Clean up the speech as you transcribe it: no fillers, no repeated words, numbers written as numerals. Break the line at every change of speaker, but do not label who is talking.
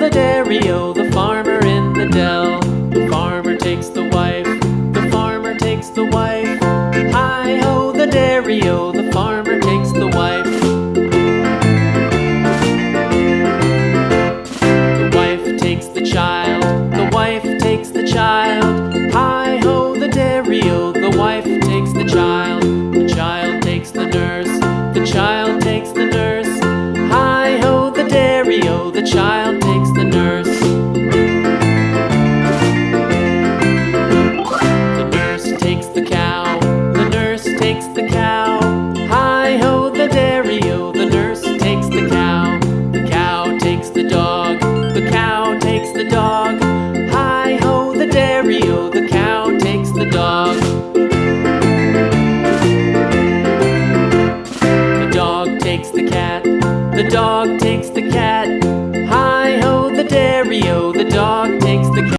the dairy-o, the farmer in the dell. The farmer takes the wife, the farmer takes the wife. Hi-ho, the dairy-o, the farmer takes the wife. The wife takes the child, the wife takes the child. Hi-ho, the dairy-o, the wife takes the child. The child takes the nurse, the child takes the nurse. Hi-ho, the dairy-o, the child takes the nurse. The nurse takes the cow, the nurse takes the cow. Hi-ho, the dairy-o, the nurse takes the cow. The cow takes the dog, the cow takes the dog. Hi-ho, the dairy-o, the cow takes the dog. The dog takes the cat, the dog takes the cat. Hi-ho, the dairy-o, the dog takes the cat.